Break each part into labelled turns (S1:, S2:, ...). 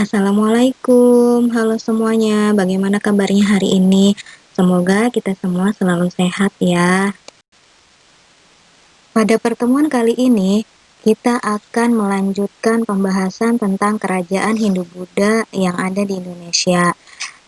S1: Assalamualaikum, halo semuanya. Bagaimana kabarnya hari ini? Semoga kita semua selalu sehat ya. Pada pertemuan kali ini, kita akan melanjutkan pembahasan tentang kerajaan Hindu-Buddha yang ada di Indonesia.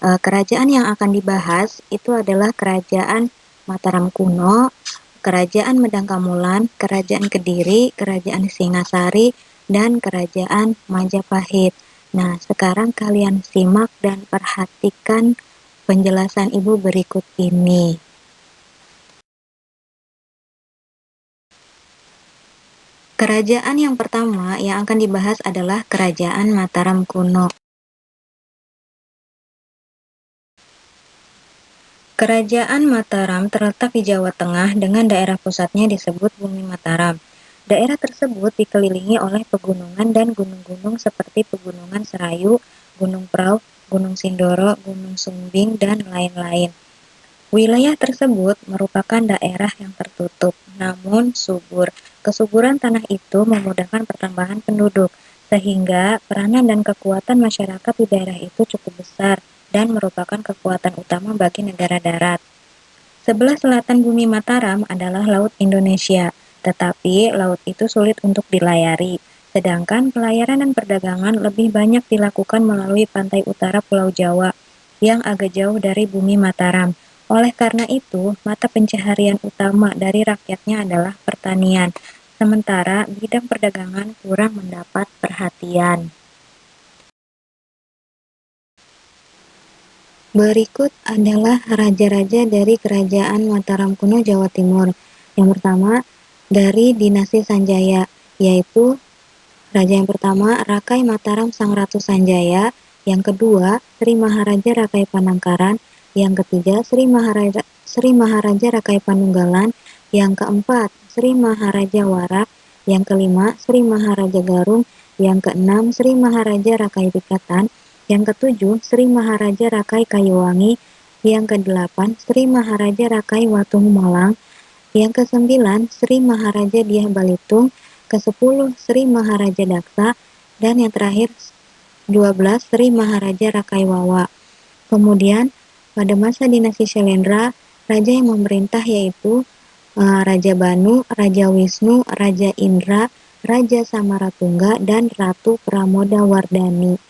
S1: Kerajaan yang akan dibahas itu adalah Kerajaan Mataram kuno, Kerajaan Medang Kamulan, Kerajaan Kediri, Kerajaan Singasari, dan Kerajaan Majapahit. Nah, sekarang kalian simak dan perhatikan penjelasan Ibu berikut ini. Kerajaan yang pertama yang akan dibahas adalah Kerajaan Mataram kuno. Kerajaan Mataram terletak di Jawa Tengah dengan daerah pusatnya disebut Bumi Mataram. Daerah tersebut dikelilingi oleh pegunungan dan gunung-gunung seperti Pegunungan Serayu, Gunung Prau, Gunung Sindoro, Gunung Sumbing, dan lain-lain. Wilayah tersebut merupakan daerah yang tertutup, namun subur. Kesuburan tanah itu memudahkan pertambahan penduduk, sehingga peranan dan kekuatan masyarakat di daerah itu cukup besar dan merupakan kekuatan utama bagi negara darat. Sebelah selatan Bumi Mataram adalah Laut Indonesia, tetapi laut itu sulit untuk dilayari. Sedangkan pelayaran dan perdagangan lebih banyak dilakukan melalui pantai utara Pulau Jawa yang agak jauh dari Bumi Mataram. Oleh karena itu, mata pencaharian utama dari rakyatnya adalah pertanian, sementara bidang perdagangan kurang mendapat perhatian. Berikut adalah raja-raja dari Kerajaan Mataram kuno Jawa Timur. Yang pertama, dari dinasti Sanjaya, yaitu raja yang pertama Rakai Mataram Sang Ratu Sanjaya, yang kedua Sri Maharaja Rakai Panangkaran, yang ketiga Sri Maharaja Rakai Panunggalan, yang keempat Sri Maharaja Warak, yang kelima Sri Maharaja Garung, yang keenam Sri Maharaja Rakai Pikatan, yang ketujuh Sri Maharaja Rakai Kayuwangi, yang kedelapan Sri Maharaja Rakai Watuhu Malang, yang kesembilan Sri Maharaja Diah Balitung, ke-10 Sri Maharaja Daksa, dan yang terakhir 12 Sri Maharaja Rakai Wawa. Kemudian pada masa dinasti Syailendra, raja yang memerintah yaitu Raja Banu, Raja Wisnu, Raja Indra, Raja Samaratungga, dan Ratu Pramodawardhani.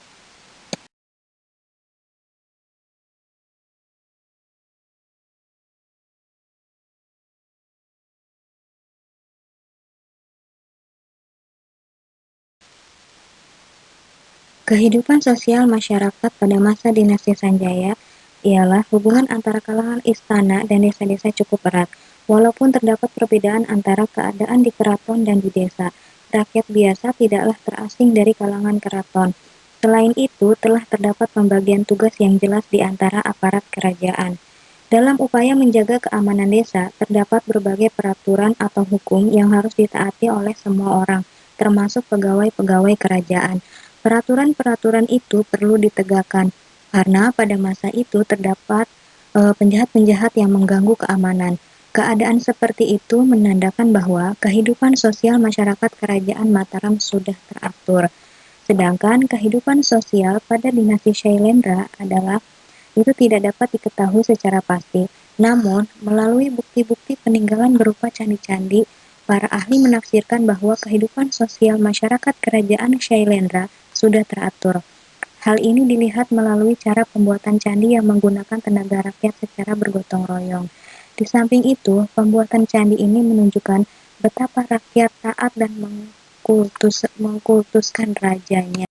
S1: Kehidupan sosial masyarakat pada masa dinasti Sanjaya ialah hubungan antara kalangan istana dan desa-desa cukup erat. Walaupun terdapat perbedaan antara keadaan di keraton dan di desa, rakyat biasa tidaklah terasing dari kalangan keraton. Selain itu, telah terdapat pembagian tugas yang jelas di antara aparat kerajaan. Dalam upaya menjaga keamanan desa, terdapat berbagai peraturan atau hukum yang harus ditaati oleh semua orang, termasuk pegawai-pegawai kerajaan. Peraturan-peraturan itu perlu ditegakkan, karena pada masa itu terdapat penjahat-penjahat yang mengganggu keamanan. Keadaan seperti itu menandakan bahwa kehidupan sosial masyarakat Kerajaan Mataram sudah teratur. Sedangkan kehidupan sosial pada dinasti Syailendra adalah itu tidak dapat diketahui secara pasti. Namun, melalui bukti-bukti peninggalan berupa candi-candi, para ahli menafsirkan bahwa kehidupan sosial masyarakat Kerajaan Syailendra sudah teratur. Hal ini dilihat melalui cara pembuatan candi yang menggunakan tenaga rakyat secara bergotong royong. Di samping itu, pembuatan candi ini menunjukkan betapa rakyat taat dan mengkultuskan rajanya.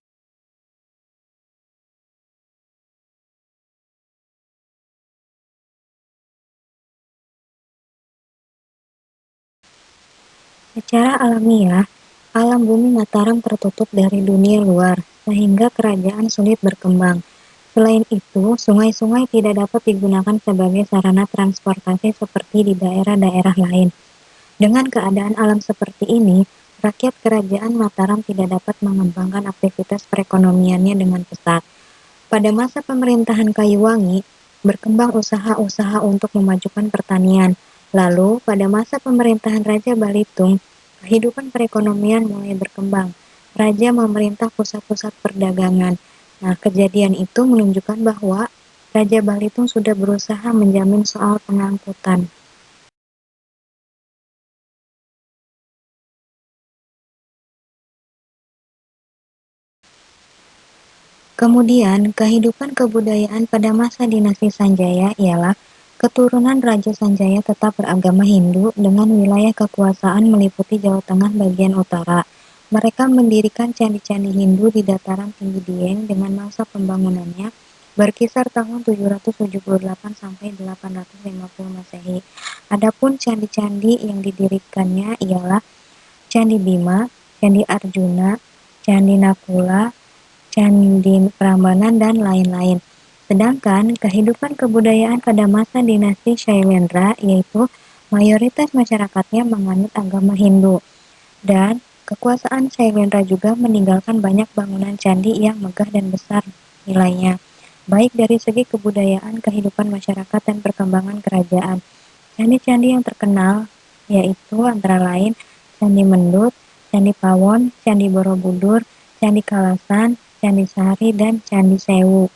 S1: Secara alamiah, alam bumi Mataram tertutup dari dunia luar, sehingga kerajaan sulit berkembang. Selain itu, sungai-sungai tidak dapat digunakan sebagai sarana transportasi seperti di daerah-daerah lain. Dengan keadaan alam seperti ini, rakyat kerajaan Mataram tidak dapat mengembangkan aktivitas perekonomiannya dengan pesat. Pada masa pemerintahan Kayuwangi, berkembang usaha-usaha untuk memajukan pertanian. Lalu, pada masa pemerintahan Raja Balitung, kehidupan perekonomian mulai berkembang. Raja memerintah pusat-pusat perdagangan. Nah, kejadian itu menunjukkan bahwa Raja Balitung sudah berusaha menjamin soal pengangkutan. Kemudian, kehidupan kebudayaan pada masa dinasti Sanjaya ialah keturunan Raja Sanjaya tetap beragama Hindu dengan wilayah kekuasaan meliputi Jawa Tengah bagian utara. Mereka mendirikan candi-candi Hindu di dataran tinggi Dieng dengan masa pembangunannya berkisar tahun 778 sampai 850 Masehi. Adapun candi-candi yang didirikannya ialah Candi Bima, Candi Arjuna, Candi Nakula, Candi Prambanan, dan lain-lain. Sedangkan kehidupan kebudayaan pada masa dinasti Shailendra yaitu mayoritas masyarakatnya menganut agama Hindu dan kekuasaan Shailendra juga meninggalkan banyak bangunan candi yang megah dan besar nilainya, baik dari segi kebudayaan, kehidupan masyarakat, dan perkembangan kerajaan. Candi-candi yang terkenal yaitu antara lain Candi Mendut, Candi Pawon, Candi Borobudur, Candi Kalasan, Candi Sari, dan Candi Sewu.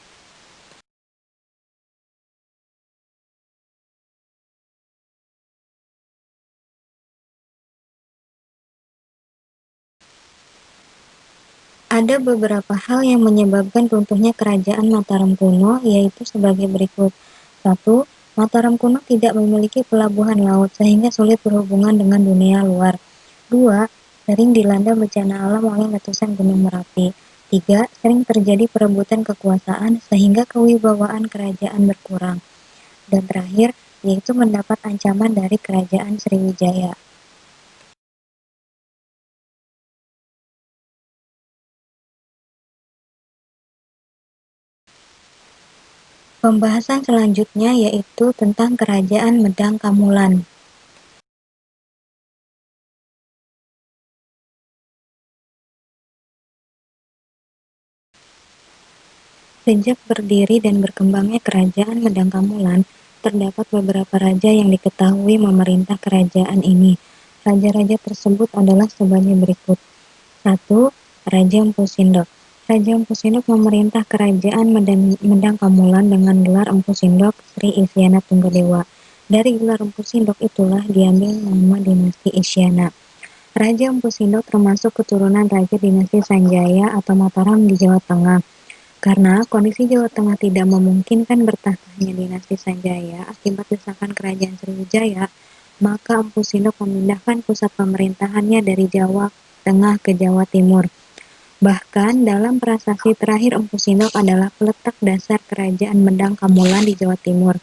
S1: Ada beberapa hal yang menyebabkan runtuhnya kerajaan Mataram kuno, yaitu sebagai berikut. 1. Mataram kuno tidak memiliki pelabuhan laut sehingga sulit berhubungan dengan dunia luar. 2. Sering dilanda bencana alam oleh letusan Gunung Merapi. 3. Sering terjadi perebutan kekuasaan sehingga kewibawaan kerajaan berkurang. Dan terakhir, yaitu mendapat ancaman dari kerajaan Sriwijaya. Pembahasan selanjutnya yaitu tentang Kerajaan Medang Kamulan. Sejak berdiri dan berkembangnya Kerajaan Medang Kamulan, terdapat beberapa raja yang diketahui memerintah kerajaan ini. Raja-raja tersebut adalah sebagai berikut. 1. Raja Empu Sindok. Raja Empu Sindok memerintah Kerajaan Medang Kamulan dengan gelar Empu Sindok Sri Isyana Tunggadewa. Dari gelar Empu Sindok itulah diambil nama dinasti Isyana. Raja Empu Sindok termasuk keturunan Raja dinasti Sanjaya atau Mataram di Jawa Tengah. Karena kondisi Jawa Tengah tidak memungkinkan bertahannya dinasti Sanjaya akibat desakan kerajaan Sriwijaya, maka Empu Sindok memindahkan pusat pemerintahannya dari Jawa Tengah ke Jawa Timur. Bahkan dalam prasasti terakhir Empu Sindok adalah peletak dasar kerajaan Medang Kamulan di Jawa Timur.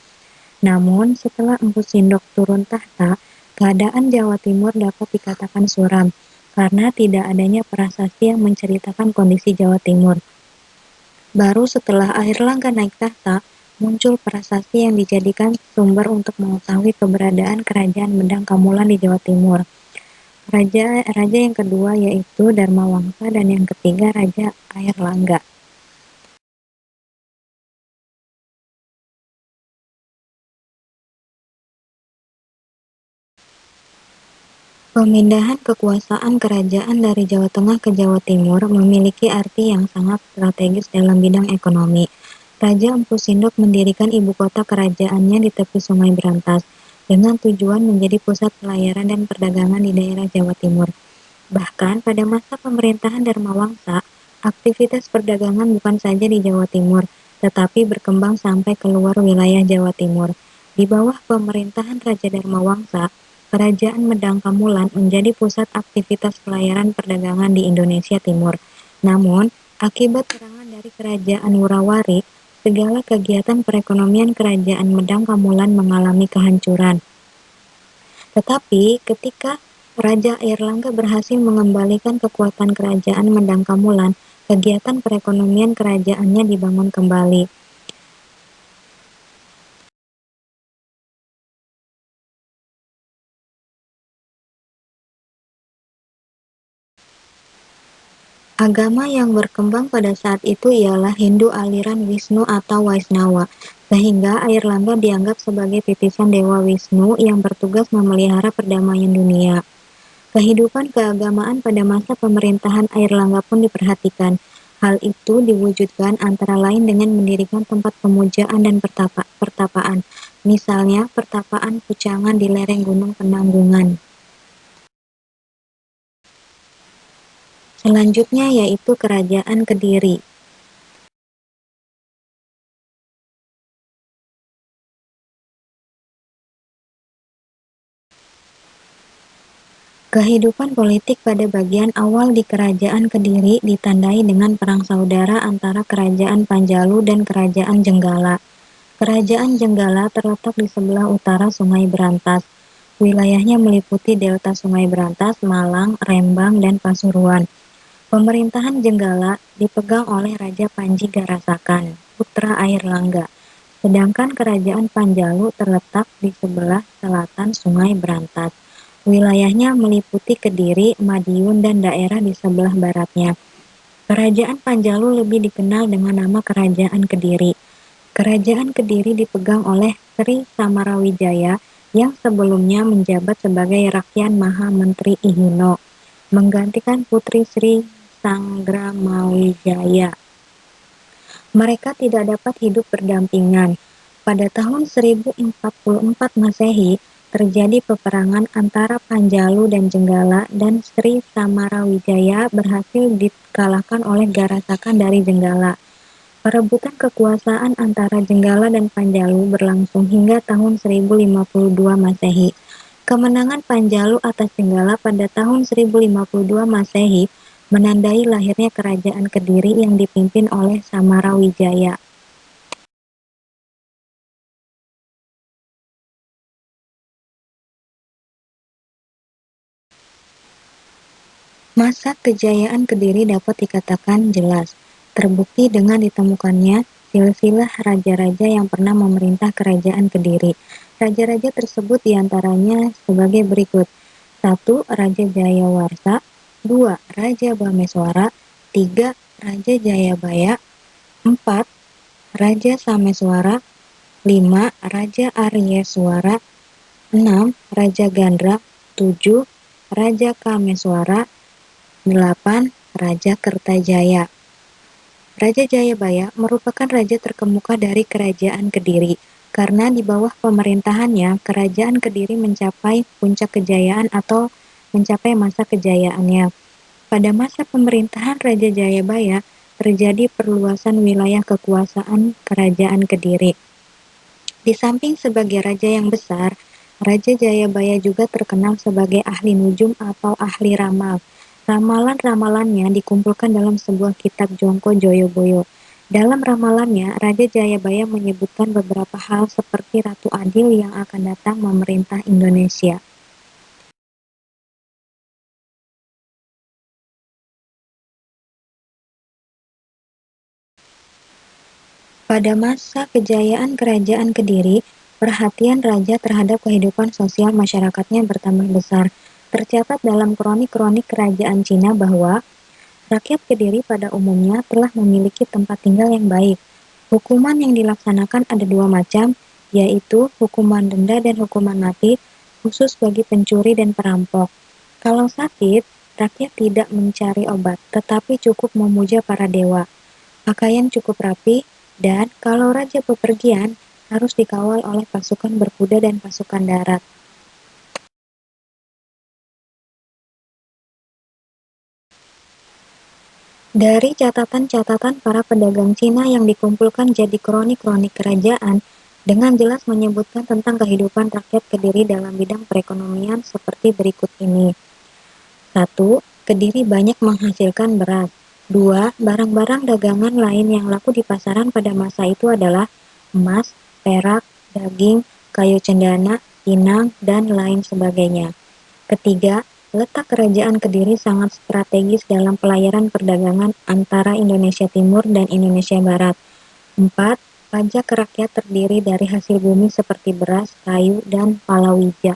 S1: Namun setelah Empu Sindok turun tahta, keadaan Jawa Timur dapat dikatakan suram karena tidak adanya prasasti yang menceritakan kondisi Jawa Timur. Baru setelah Airlangga naik tahta, muncul prasasti yang dijadikan sumber untuk mengetahui keberadaan kerajaan Medang Kamulan di Jawa Timur. Raja yang kedua yaitu Dharma Wangsa dan yang ketiga Raja Airlangga. Pemindahan kekuasaan kerajaan dari Jawa Tengah ke Jawa Timur memiliki arti yang sangat strategis dalam bidang ekonomi. Raja Empu Sindok mendirikan ibu kota kerajaannya di tepi Sungai Berantas dengan tujuan menjadi pusat pelayaran dan perdagangan di daerah Jawa Timur. Bahkan pada masa pemerintahan Dharma Wangsa, aktivitas perdagangan bukan saja di Jawa Timur, tetapi berkembang sampai keluar wilayah Jawa Timur. Di bawah pemerintahan Raja Dharma Wangsa, Kerajaan Medang Kamulan menjadi pusat aktivitas pelayaran perdagangan di Indonesia Timur. Namun, akibat serangan dari Kerajaan Wurawari, segala kegiatan perekonomian Kerajaan Medang Kamulan mengalami kehancuran. Tetapi ketika Raja Airlangga berhasil mengembalikan kekuatan Kerajaan Medang Kamulan, kegiatan perekonomian kerajaannya dibangun kembali. Agama yang berkembang pada saat itu ialah Hindu aliran Wisnu atau Waisnawa, sehingga Airlangga dianggap sebagai titisan Dewa Wisnu yang bertugas memelihara perdamaian dunia. Kehidupan keagamaan pada masa pemerintahan Airlangga pun diperhatikan. Hal itu diwujudkan antara lain dengan mendirikan tempat pemujaan dan pertapaan, misalnya pertapaan Pucangan di lereng Gunung Penanggungan. Selanjutnya yaitu Kerajaan Kediri. Kehidupan politik pada bagian awal di Kerajaan Kediri ditandai dengan perang saudara antara Kerajaan Panjalu dan Kerajaan Jenggala. Kerajaan Jenggala terletak di sebelah utara Sungai Berantas. Wilayahnya meliputi delta Sungai Berantas, Malang, Rembang, dan Pasuruan. Pemerintahan Jenggala dipegang oleh Raja Panji Garasakan, putra Airlangga. Sedangkan Kerajaan Panjalu terletak di sebelah selatan Sungai Berantas. Wilayahnya meliputi Kediri, Madiun, dan daerah di sebelah baratnya. Kerajaan Panjalu lebih dikenal dengan nama Kerajaan Kediri. Kerajaan Kediri dipegang oleh Sri Samarawijaya yang sebelumnya menjabat sebagai Rakyan Maha Menteri Ihino, menggantikan Putri Sri Sangramawijaya. Mereka tidak dapat hidup berdampingan. Pada tahun 1044 Masehi, terjadi peperangan antara Panjalu dan Jenggala dan Sri Samarawijaya berhasil dikalahkan oleh Garasakan dari Jenggala. Perebutan kekuasaan antara Jenggala dan Panjalu berlangsung hingga tahun 1052 Masehi. Kemenangan Panjalu atas Jenggala pada tahun 1052 Masehi menandai lahirnya Kerajaan Kediri yang dipimpin oleh Samarawijaya. Masa kejayaan Kediri dapat dikatakan jelas, terbukti dengan ditemukannya silsilah raja-raja yang pernah memerintah Kerajaan Kediri. Raja-raja tersebut diantaranya sebagai berikut. 1. Raja Jayawarsa. 2. Raja Bameswara. 3. Raja Jayabaya. 4. Raja Sameswara. 5. Raja Aryaswara. 6. Raja Gandra. 7. Raja Kameswara. 8. Raja Kertajaya. Raja Jayabaya merupakan raja terkemuka dari Kerajaan Kediri, karena di bawah pemerintahannya, Kerajaan Kediri mencapai puncak kejayaan atau mencapai masa kejayaannya. Pada masa pemerintahan Raja Jayabaya, terjadi perluasan wilayah kekuasaan Kerajaan Kediri. Di samping sebagai raja yang besar, Raja Jayabaya juga terkenal sebagai ahli nujum atau ahli ramal. Ramalan-ramalannya dikumpulkan dalam sebuah kitab Jongko Joyoboyo. Dalam ramalannya, Raja Jayabaya menyebutkan beberapa hal seperti Ratu Adil yang akan datang memerintah Indonesia. Pada masa kejayaan Kerajaan Kediri, perhatian raja terhadap kehidupan sosial masyarakatnya bertambah besar. Tercatat dalam kronik-kronik kerajaan Cina bahwa rakyat Kediri pada umumnya telah memiliki tempat tinggal yang baik. Hukuman yang dilaksanakan ada dua macam, yaitu hukuman denda dan hukuman mati, khusus bagi pencuri dan perampok. Kalau sakit, rakyat tidak mencari obat, tetapi cukup memuja para dewa. Pakaian cukup rapi, dan kalau raja bepergian, harus dikawal oleh pasukan berkuda dan pasukan darat. Dari catatan-catatan para pedagang Cina yang dikumpulkan jadi kronik-kronik kerajaan, dengan jelas menyebutkan tentang kehidupan rakyat Kediri dalam bidang perekonomian seperti berikut ini. 1. Kediri banyak menghasilkan beras. 2. Barang-barang dagangan lain yang laku di pasaran pada masa itu adalah emas, perak, daging, kayu cendana, inang, dan lain sebagainya. Ketiga, letak Kerajaan Kediri sangat strategis dalam pelayaran perdagangan antara Indonesia Timur dan Indonesia Barat. 4. Pajak rakyat terdiri dari hasil bumi seperti beras, kayu, dan palawija.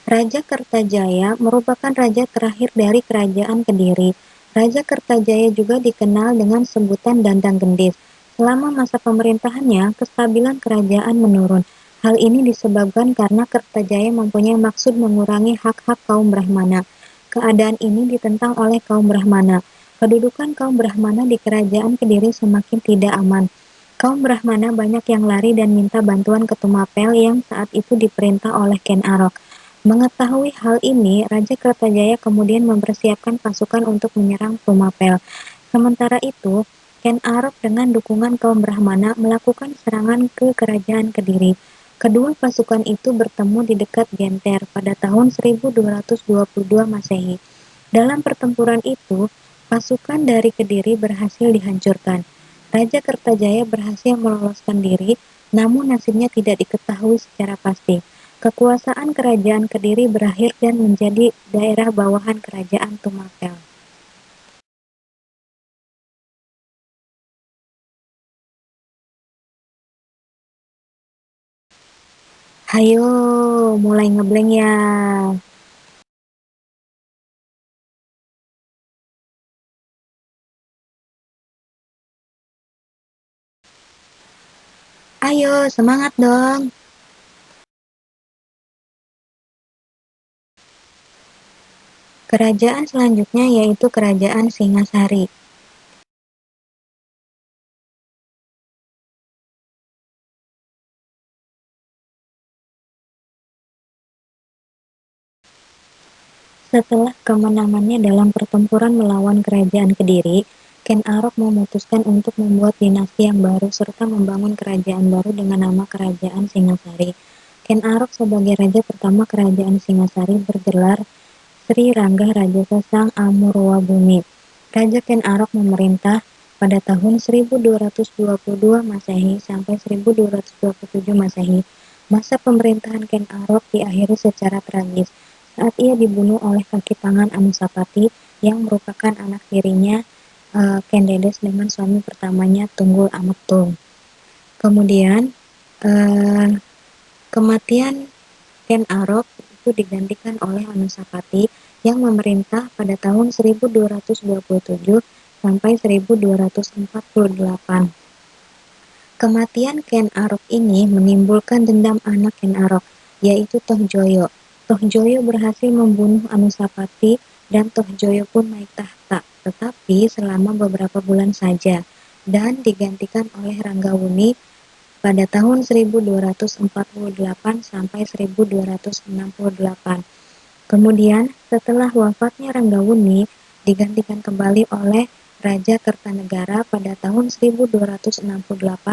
S1: Raja Kertajaya merupakan raja terakhir dari Kerajaan Kediri. Raja Kertajaya juga dikenal dengan sebutan Dandang Gendis. Selama masa pemerintahannya, kestabilan kerajaan menurun. Hal ini disebabkan karena Kertajaya mempunyai maksud mengurangi hak-hak kaum Brahmana. Keadaan ini ditentang oleh kaum Brahmana. Kedudukan kaum Brahmana di kerajaan Kediri semakin tidak aman. Kaum Brahmana banyak yang lari dan minta bantuan ke Tumapel yang saat itu diperintah oleh Ken Arok. Mengetahui hal ini, Raja Kertajaya kemudian mempersiapkan pasukan untuk menyerang Tumapel. Sementara itu, Ken Arok dengan dukungan kaum Brahmana melakukan serangan ke kerajaan Kediri. Kedua pasukan itu bertemu di dekat Genter pada tahun 1222 Masehi. Dalam pertempuran itu, pasukan dari Kediri berhasil dihancurkan. Raja Kertajaya berhasil meloloskan diri, namun nasibnya tidak diketahui secara pasti. Kekuasaan kerajaan Kediri berakhir dan menjadi daerah bawahan kerajaan Tumapel. Hayo, mulai ngeblank ya. Ayo, semangat dong. Kerajaan selanjutnya yaitu Kerajaan Singasari. Setelah kemenangannya dalam pertempuran melawan kerajaan Kediri, Ken Arok memutuskan untuk membuat dinasti yang baru serta membangun kerajaan baru dengan nama Kerajaan Singasari. Ken Arok sebagai raja pertama kerajaan Singasari bergelar Sri Rangga Rajasa Sang Amurwabhumi. Raja Ken Arok memerintah pada tahun 1222 Masehi sampai 1227 Masehi. Masa pemerintahan Ken Arok diakhiri secara tragis saat ia dibunuh oleh kaki tangan Anusapati yang merupakan anak tirinya Ken Dedes dengan suami pertamanya Tunggul Ametung. Kemudian kematian Ken Arok itu digantikan oleh Anusapati yang memerintah pada tahun 1227 sampai 1248. Kematian Ken Arok ini menimbulkan dendam anak Ken Arok, yaitu Tohjoyo. Tohjoyo berhasil membunuh Anusapati dan Tohjoyo pun naik tahta, tetapi selama beberapa bulan saja, dan digantikan oleh Ranggawuni pada tahun 1248 sampai 1268. Kemudian, setelah wafatnya Ranggawuni, digantikan kembali oleh Raja Kertanegara pada tahun 1268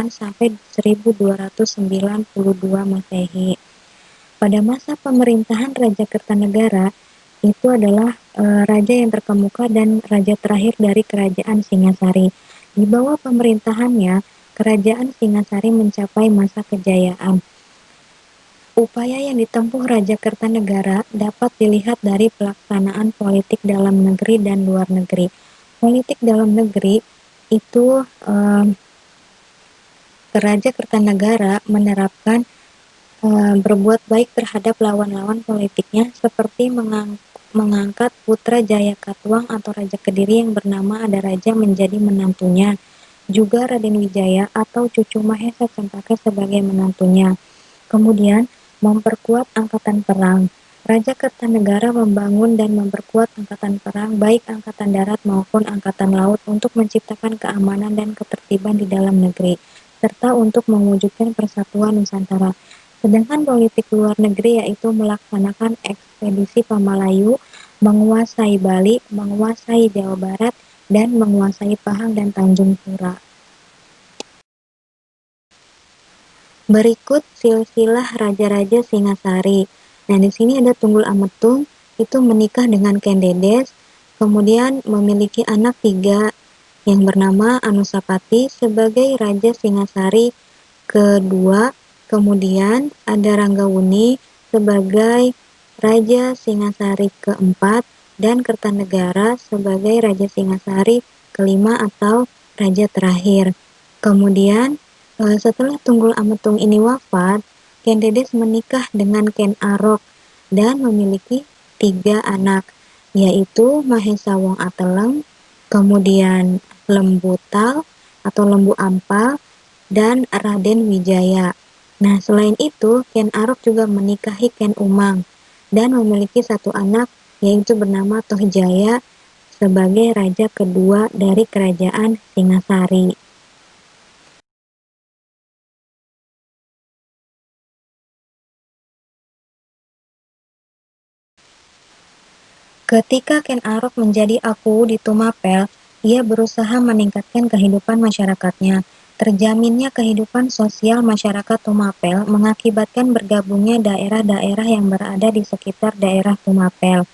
S1: sampai 1292 Masehi. Pada masa pemerintahan Raja Kertanegara, itu adalah raja yang terkemuka dan raja terakhir dari kerajaan Singasari. Di bawah pemerintahannya, kerajaan Singasari mencapai masa kejayaan. Upaya yang ditempuh Raja Kertanegara dapat dilihat dari pelaksanaan politik dalam negeri dan luar negeri. Politik dalam negeri itu Raja Kertanegara menerapkan berbuat baik terhadap lawan-lawan politiknya seperti mengangkat putra Jayakatwang atau Raja Kediri yang bernama Adaraja menjadi menantunya, juga Raden Wijaya atau cucu Mahesa Cempaka sebagai menantunya. Kemudian, memperkuat angkatan perang. Raja Kertanegara membangun dan memperkuat angkatan perang, baik angkatan darat maupun angkatan laut, untuk menciptakan keamanan dan ketertiban di dalam negeri, serta untuk mewujudkan persatuan Nusantara. Sedangkan politik luar negeri yaitu melaksanakan ekspedisi Pamalayu, menguasai Bali, menguasai Jawa Barat, dan menguasai Pahang dan Tanjung Pura. Berikut silsilah raja-raja Singasari. Nah, di sini ada Tunggul Ametung, itu menikah dengan Ken Dedes, kemudian memiliki anak 3 yang bernama Anusapati sebagai Raja Singasari kedua. Kemudian ada Ranggawuni sebagai Raja Singasari keempat dan Kertanegara sebagai Raja Singasari kelima atau Raja terakhir. Kemudian setelah Tunggul Ametung ini wafat, Ken Dedes menikah dengan Ken Arok dan memiliki 3 anak, yaitu Mahesa Wong Ateleng, kemudian Lembu Tal atau Lembu Ampal, dan Raden Wijaya. Nah, selain itu, Ken Arok juga menikahi Ken Umang dan memiliki 1 anak yaitu bernama Tohjaya sebagai raja kedua dari kerajaan Singasari. Ketika Ken Arok menjadi aku di Tumapel, ia berusaha meningkatkan kehidupan masyarakatnya. Terjaminnya kehidupan sosial masyarakat Tumapel mengakibatkan bergabungnya daerah-daerah yang berada di sekitar daerah Tumapel.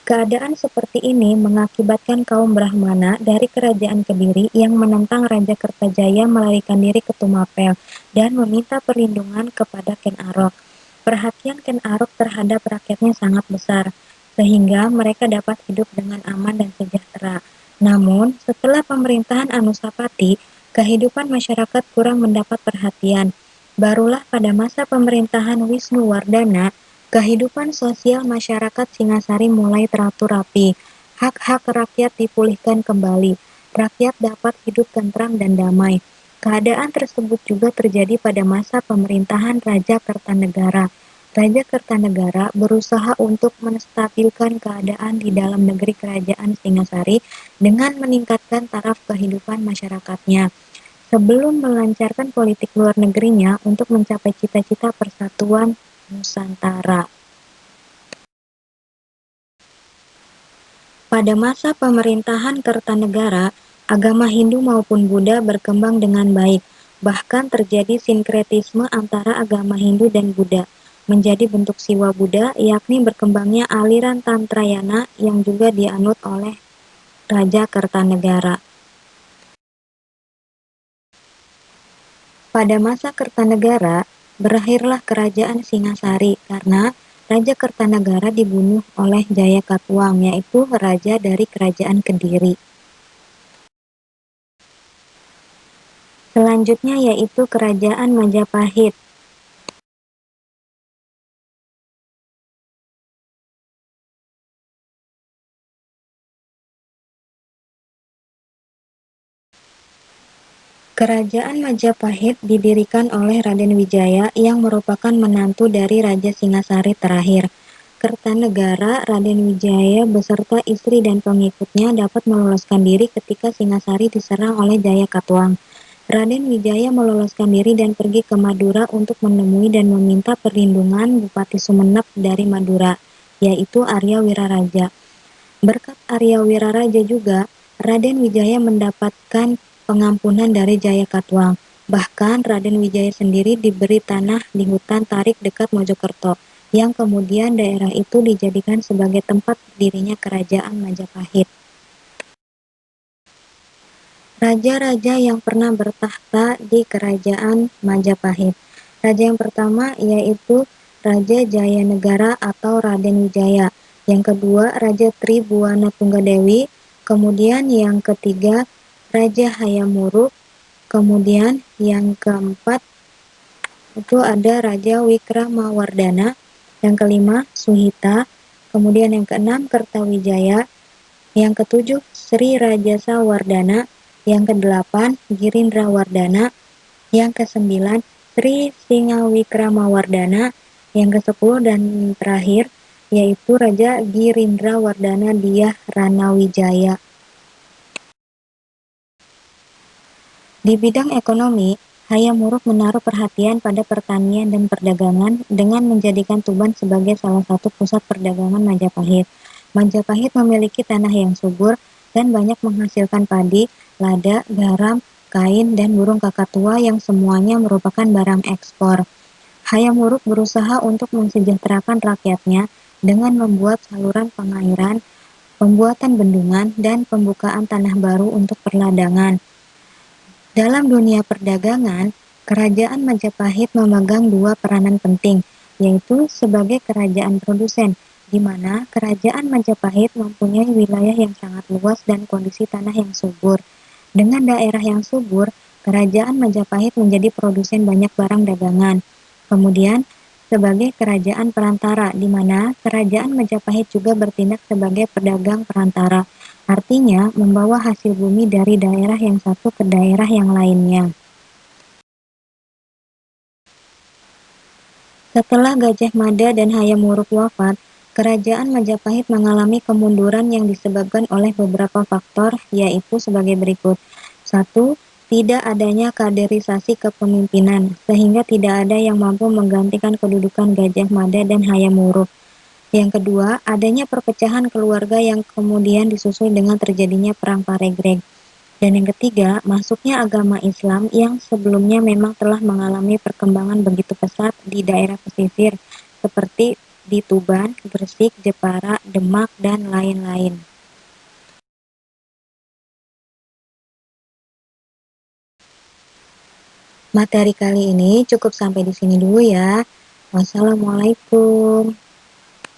S1: Keadaan seperti ini mengakibatkan kaum Brahmana dari Kerajaan Kediri yang menentang Raja Kertajaya melarikan diri ke Tumapel dan meminta perlindungan kepada Ken Arok. Perhatian Ken Arok terhadap rakyatnya sangat besar, sehingga mereka dapat hidup dengan aman dan sejahtera. Namun, setelah pemerintahan Anusapati, kehidupan masyarakat kurang mendapat perhatian. Barulah pada masa pemerintahan Wisnuwardana, kehidupan sosial masyarakat Singasari mulai teratur rapi. Hak-hak rakyat dipulihkan kembali. Rakyat dapat hidup tentram dan damai. Keadaan tersebut juga terjadi pada masa pemerintahan Raja Kertanegara. Raja Kertanegara berusaha untuk menstabilkan keadaan di dalam negeri kerajaan Singasari dengan meningkatkan taraf kehidupan masyarakatnya. Sebelum melancarkan politik luar negerinya untuk mencapai cita-cita persatuan Nusantara. Pada masa pemerintahan Kertanegara, agama Hindu maupun Buddha berkembang dengan baik. Bahkan terjadi sinkretisme antara agama Hindu dan Buddha, menjadi bentuk Siwa Buddha, yakni berkembangnya aliran Tantrayana yang juga dianut oleh Raja Kertanegara. Pada masa Kertanegara, berakhirlah kerajaan Singasari karena Raja Kertanegara dibunuh oleh Jayakatwang, yaitu raja dari kerajaan Kediri. Selanjutnya yaitu kerajaan Majapahit. Kerajaan Majapahit didirikan oleh Raden Wijaya yang merupakan menantu dari Raja Singasari terakhir. Kertanegara Raden Wijaya beserta istri dan pengikutnya dapat meloloskan diri ketika Singasari diserang oleh Jayakatwang. Raden Wijaya meloloskan diri dan pergi ke Madura untuk menemui dan meminta perlindungan Bupati Sumenep dari Madura, yaitu Arya Wiraraja. Berkat Arya Wiraraja juga, Raden Wijaya mendapatkan pengampunan dari Jayakatwang. Bahkan Raden Wijaya sendiri diberi tanah di hutan Tarik dekat Mojokerto, yang kemudian daerah itu dijadikan sebagai tempat berdirinya kerajaan Majapahit. Raja-raja yang pernah bertahta di kerajaan Majapahit. Raja yang pertama yaitu Raja Jayanegara atau Raden Wijaya. Yang kedua Raja Tribhuwana Tunggadewi. Kemudian yang ketiga Raja Hayamuruk. Kemudian yang keempat itu ada Raja Wikramawardhana. Yang kelima Suhita. Kemudian yang keenam Kertawijaya. Yang ketujuh Sri Rajasa Wardana. Yang kedelapan Girindrawardana. Yang kesembilan Sri Singawikramawardhana. Yang kesepuluh dan terakhir yaitu Raja Girindrawardana Dyah Ranawijaya. Di bidang ekonomi, Hayam Wuruk menaruh perhatian pada pertanian dan perdagangan dengan menjadikan Tuban sebagai salah satu pusat perdagangan Majapahit. Majapahit memiliki tanah yang subur dan banyak menghasilkan padi, lada, garam, kain, dan burung kakatua yang semuanya merupakan barang ekspor. Hayam Wuruk berusaha untuk mensejahterakan rakyatnya dengan membuat saluran pengairan, pembuatan bendungan, dan pembukaan tanah baru untuk perladangan. Dalam dunia perdagangan, kerajaan Majapahit memegang dua peranan penting, yaitu sebagai kerajaan produsen, di mana kerajaan Majapahit mempunyai wilayah yang sangat luas dan kondisi tanah yang subur. Dengan daerah yang subur, kerajaan Majapahit menjadi produsen banyak barang dagangan. Kemudian, sebagai kerajaan perantara, di mana kerajaan Majapahit juga bertindak sebagai pedagang perantara. Artinya, membawa hasil bumi dari daerah yang satu ke daerah yang lainnya. Setelah Gajah Mada dan Hayam Wuruk wafat, Kerajaan Majapahit mengalami kemunduran yang disebabkan oleh beberapa faktor, yaitu sebagai berikut. 1. Tidak adanya kaderisasi kepemimpinan, sehingga tidak ada yang mampu menggantikan kedudukan Gajah Mada dan Hayam Wuruk. Yang kedua, adanya perpecahan keluarga yang kemudian disusul dengan terjadinya Perang Paregreg. Dan yang ketiga, masuknya agama Islam yang sebelumnya memang telah mengalami perkembangan begitu pesat di daerah pesisir, seperti di Tuban, Gresik, Jepara, Demak, dan lain-lain. Materi kali ini cukup sampai di sini dulu ya. Wassalamualaikum.